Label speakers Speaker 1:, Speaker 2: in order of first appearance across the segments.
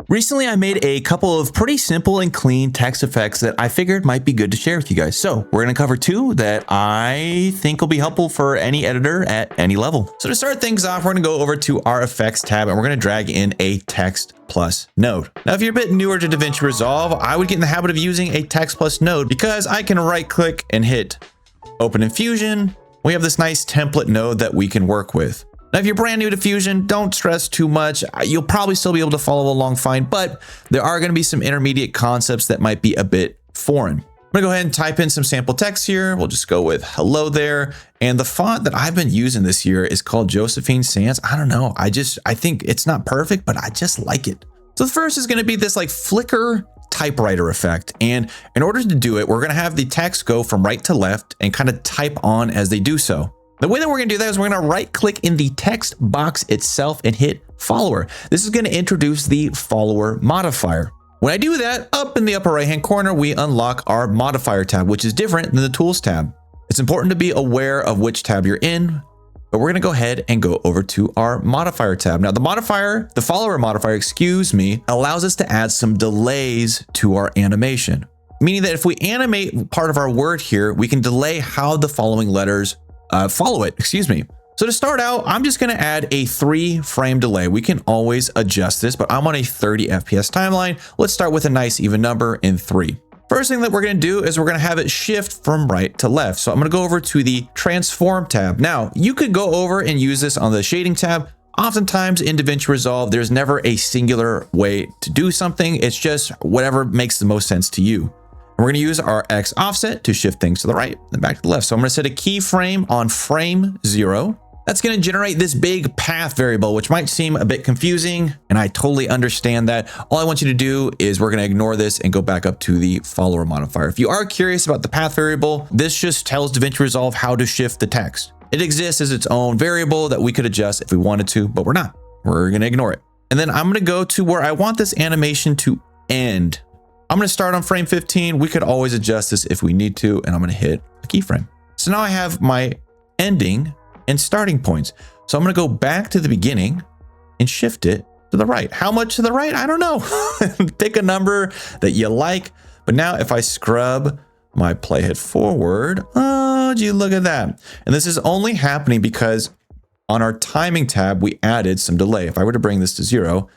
Speaker 1: Recently, I made a couple of pretty simple and clean text effects that I figured might be good to share with you guys. So we're going to cover two that I think will be helpful for any editor at any level. So to start things off, we're going to go over to our effects tab and we're going to drag in a text plus node. Now, if you're a bit newer to DaVinci Resolve, I would get in the habit of using a text plus node because I can right click and hit open in Fusion. We have this nice template node that we can work with. Now, if you're brand new to Fusion, don't stress too much. You'll probably still be able to follow along fine, but there are going to be some intermediate concepts that might be a bit foreign. I'm going to go ahead and type in some sample text here. We'll just go with hello there. And the font that I've been using this year is called Josephine Sans. I don't know. I think it's not perfect, but I just like it. So the first is going to be this like flicker typewriter effect. And in order to do it, we're going to have the text go from right to left and kind of type on as they do so. The way that we're going to do that is we're going to right click in the text box itself and hit follower. This is going to introduce the follower modifier. When I do that, up in the upper right hand corner, we unlock our modifier tab, which is different than the tools tab. It's important to be aware of which tab you're in, but we're going to go ahead and go over to our modifier tab. Now the follower modifier, allows us to add some delays to our animation, meaning that if we animate part of our word here, we can delay how the following letters follow it. So to start out, I'm just going to add a 3-frame delay. We can always adjust this, but I'm on a 30 FPS timeline. Let's start with a nice even number in 3. First thing that we're going to do is we're going to have it shift from right to left. So I'm going to go over to the transform tab. Now you could go over and use this on the shading tab. Oftentimes in DaVinci Resolve, there's never a singular way to do something. It's just whatever makes the most sense to you. We're going to use our X offset to shift things to the right and back to the left. So I'm going to set a keyframe on frame 0. That's going to generate this big path variable, which might seem a bit confusing. And I totally understand that. All I want you to do is we're going to ignore this and go back up to the follower modifier. If you are curious about the path variable, this just tells DaVinci Resolve how to shift the text. It exists as its own variable that we could adjust if we wanted to, but we're not. We're going to ignore it. And then I'm going to go to where I want this animation to end. I'm going to start on frame 15. We could always adjust this if we need to, and I'm going to hit a keyframe. So now I have my ending and starting points. So I'm going to go back to the beginning and shift it to the right. How much to the right? I don't know. Pick a number that you like. But now if I scrub my playhead forward, oh, gee, look at that. And this is only happening because on our timing tab, we added some delay. If I were to bring this to 0,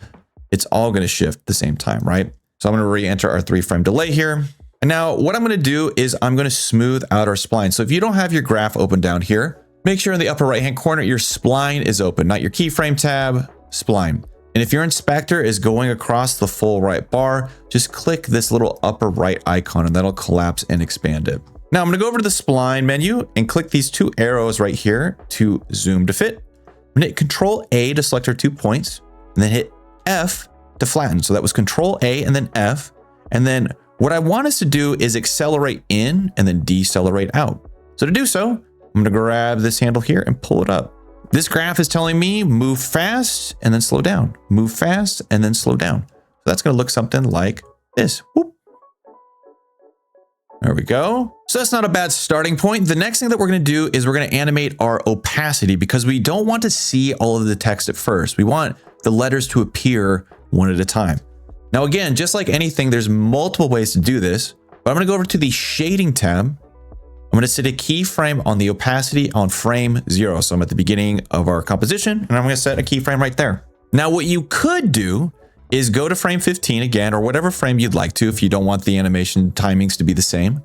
Speaker 1: it's all going to shift at the same time, right? So I'm going to re-enter our 3-frame delay here. And now what I'm going to do is I'm going to smooth out our spline. So if you don't have your graph open down here, make sure in the upper right-hand corner, your spline is open, not your keyframe tab, spline. And if your inspector is going across the full right bar, just click this little upper right icon and that'll collapse and expand it. Now I'm going to go over to the spline menu and click these 2 arrows right here to zoom to fit. I'm going to hit Control A to select our 2 points and then hit F to flatten. So that was Control A and then F. And then what I want us to do is accelerate in and then decelerate out. So to do so, I'm going to grab this handle here and pull it up. This graph is telling me move fast and then slow down, move fast and then slow down. So that's going to look something like this. Whoop. There we go. So that's not a bad starting point. The next thing that we're going to do is we're going to animate our opacity because we don't want to see all of the text at first. We want the letters to appear one at a time. Now, again, just like anything, there's multiple ways to do this, but I'm going to go over to the shading tab. I'm going to set a keyframe on the opacity on frame 0. So I'm at the beginning of our composition and I'm going to set a keyframe right there. Now, what you could do is go to frame 15 again, or whatever frame you'd like to, if you don't want the animation timings to be the same,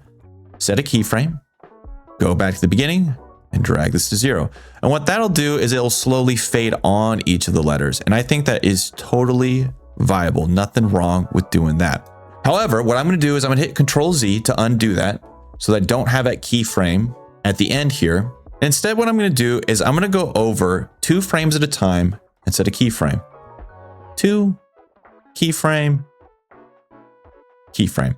Speaker 1: set a keyframe, go back to the beginning and drag this to 0. And what that'll do is it'll slowly fade on each of the letters. And I think that is totally viable. Nothing wrong with doing that. However, what I'm going to do is I'm going to hit Control Z to undo that so that I don't have that keyframe at the end here. Instead, what I'm going to do is I'm going to go over 2 frames at a time and set a keyframe. 2, keyframe, keyframe.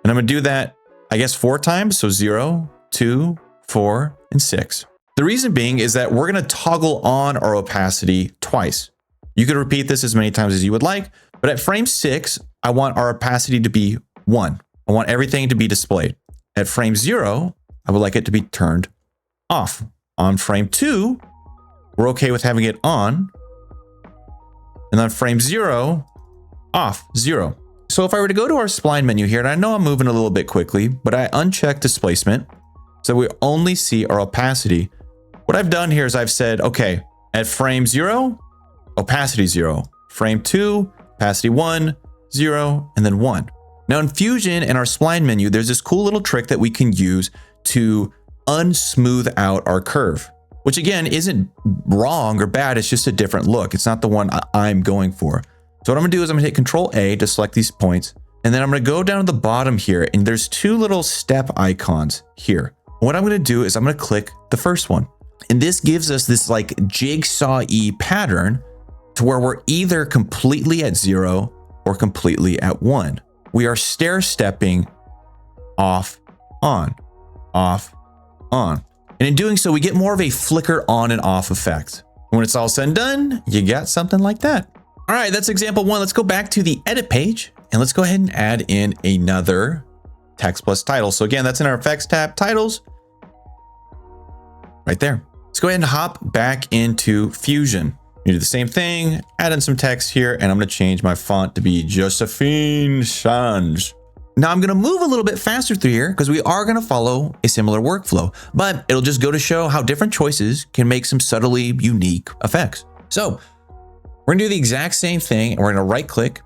Speaker 1: And I'm going to do that, I guess, 4 times. So 0, 2, 4, and 6. The reason being is that we're going to toggle on our opacity twice. You could repeat this as many times as you would like, but at frame 6, I want our opacity to be 1. I want everything to be displayed. At frame 0, I would like it to be turned off. On frame 2, we're okay with having it on. And on frame 0, off, 0. So if I were to go to our spline menu here, and I know I'm moving a little bit quickly, but I uncheck displacement, so we only see our opacity. What I've done here is I've said, okay, at frame 0, opacity 0. Frame 2, opacity 1, 0, and then 1. Now in Fusion and our spline menu, there's this cool little trick that we can use to unsmooth out our curve, which again isn't wrong or bad. It's just a different look. It's not the one I'm going for. So what I'm gonna do is I'm gonna hit Control A to select these points. And then I'm gonna go down to the bottom here, and there's 2 little step icons here. What I'm gonna do is I'm gonna click the first one. And this gives us this like jigsaw-y pattern to where we're either completely at 0 or completely at 1. We are stair-stepping off, on, off, on. And in doing so, we get more of a flicker on and off effect. When it's all said and done, you got something like that. All right, that's example 1. Let's go back to the edit page and let's go ahead and add in another text plus title. So again, that's in our effects tab, titles, right there. Let's go ahead and hop back into Fusion. You do the same thing, add in some text here, and I'm gonna change my font to be Josephine Change. Now I'm gonna move a little bit faster through here because we are gonna follow a similar workflow, but it'll just go to show how different choices can make some subtly unique effects. So we're gonna do the exact same thing, and we're gonna right click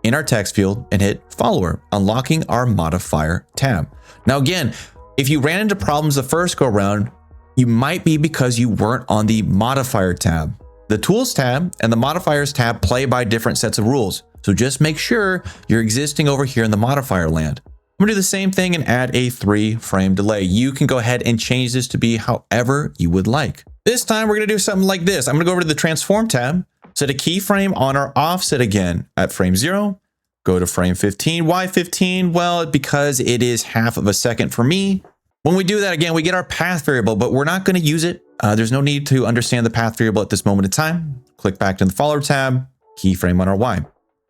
Speaker 1: in our text field and hit follower, unlocking our modifier tab. Now again, if you ran into problems the first go around, you might be because you weren't on the modifier tab. The tools tab and the modifiers tab play by different sets of rules. So just make sure you're existing over here in the modifier land. I'm gonna do the same thing and add a 3-frame delay. You can go ahead and change this to be however you would like. This time we're gonna do something like this. I'm gonna go over to the transform tab, set a keyframe on our offset again at frame 0, go to frame 15. Why 15? Well, because it is half of a second for me. When we do that again, we get our path variable, but we're not going to use it. There's no need to understand the path variable at this moment in time. Click back to the follower tab, keyframe on our Y.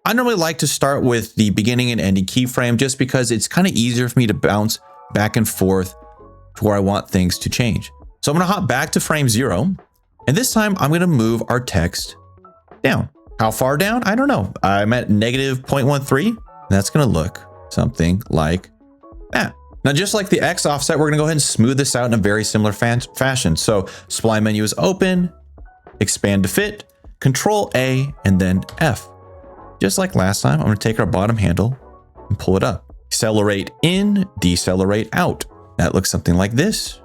Speaker 1: I normally like to start with the beginning and ending keyframe just because it's kind of easier for me to bounce back and forth to where I want things to change. So I'm going to hop back to frame 0. And this time I'm going to move our text down. How far down? I don't know. I'm at negative 0.13. That's going to look something like that. Now, just like the X offset, we're going to go ahead and smooth this out in a very similar fashion. So spline menu is open, expand to fit, Control A, and then F. Just like last time, I'm going to take our bottom handle and pull it up. Accelerate in, decelerate out. That looks something like this.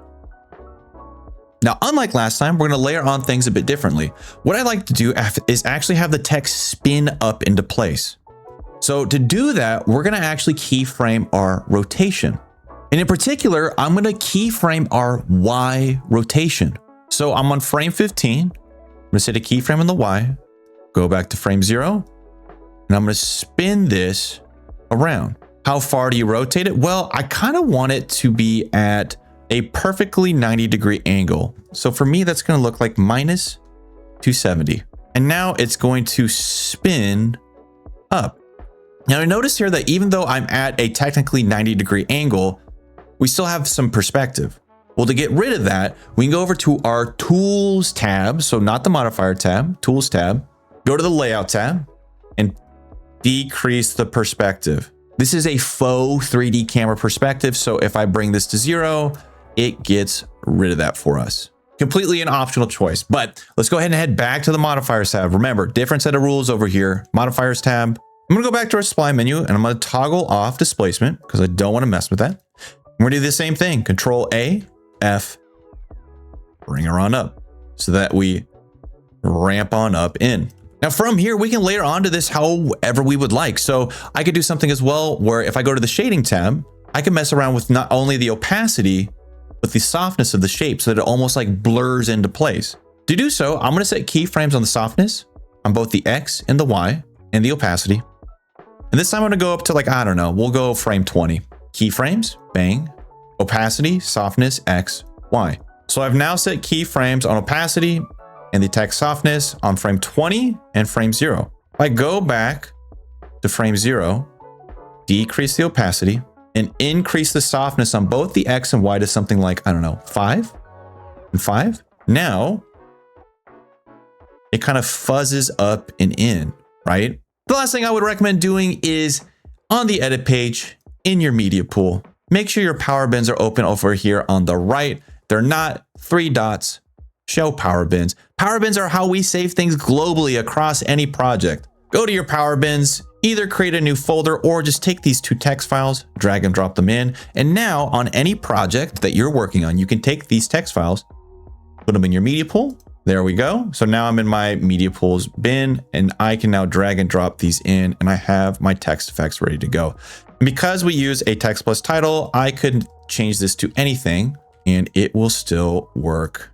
Speaker 1: Now, unlike last time, we're going to layer on things a bit differently. What I like to do is actually have the text spin up into place. So to do that, we're going to actually keyframe our rotation. And in particular, I'm going to keyframe our Y rotation. So I'm on frame 15. I'm going to set a keyframe on the Y, go back to frame 0, and I'm going to spin this around. How far do you rotate it? Well, I kind of want it to be at a perfectly 90-degree angle. So for me, that's going to look like minus 270. And now it's going to spin up. Now notice here that even though I'm at a technically 90-degree angle, we still have some perspective. Well, to get rid of that, we can go over to our tools tab. So not the modifier tab, tools tab, go to the layout tab and decrease the perspective. This is a faux 3D camera perspective. So if I bring this to 0, it gets rid of that for us. Completely an optional choice, but let's go ahead and head back to the modifiers tab. Remember, different set of rules over here, modifiers tab. I'm gonna go back to our spline menu and I'm gonna toggle off displacement because I don't wanna mess with that. We're gonna do the same thing, Control A, F, bring her on up so that we ramp on up in. Now from here, we can layer onto this however we would like. So I could do something as well where if I go to the shading tab, I can mess around with not only the opacity, but the softness of the shape so that it almost like blurs into place. To do so, I'm gonna set keyframes on the softness on both the X and the Y and the opacity. And this time I'm gonna go up to like, I don't know, we'll go frame 20. Keyframes, bang, opacity, softness, X, Y. So I've now set keyframes on opacity and the text softness on frame 20 and frame 0. If I go back to frame 0, decrease the opacity and increase the softness on both the X and Y to something like, I don't know, 5 and 5. Now it kind of fuzzes up and in, right? The last thing I would recommend doing is on the edit page in your media pool, make sure your power bins are open over here on the right. They're not 3 dots. Show power bins. Power bins are how we save things globally across any project. Go to your power bins, either create a new folder or just take these 2 text files, drag and drop them in. And now on any project that you're working on, you can take these text files, put them in your media pool. There we go. So now I'm in my media pools bin and I can now drag and drop these in and I have my text effects ready to go. And because we use a text plus title, I could change this to anything and it will still work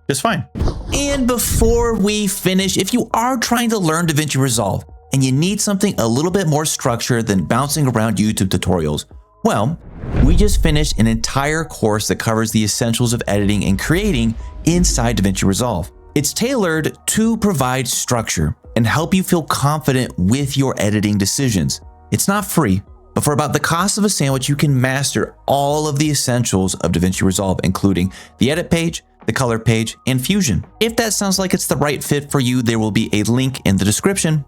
Speaker 1: just fine. And before we finish, if you are trying to learn DaVinci Resolve and you need something a little bit more structured than bouncing around YouTube tutorials, well, we just finished an entire course that covers the essentials of editing and creating inside DaVinci Resolve. It's tailored to provide structure and help you feel confident with your editing decisions. It's not free, but for about the cost of a sandwich, you can master all of the essentials of DaVinci Resolve, including the edit page, the color page, and Fusion. If that sounds like it's the right fit for you, there will be a link in the description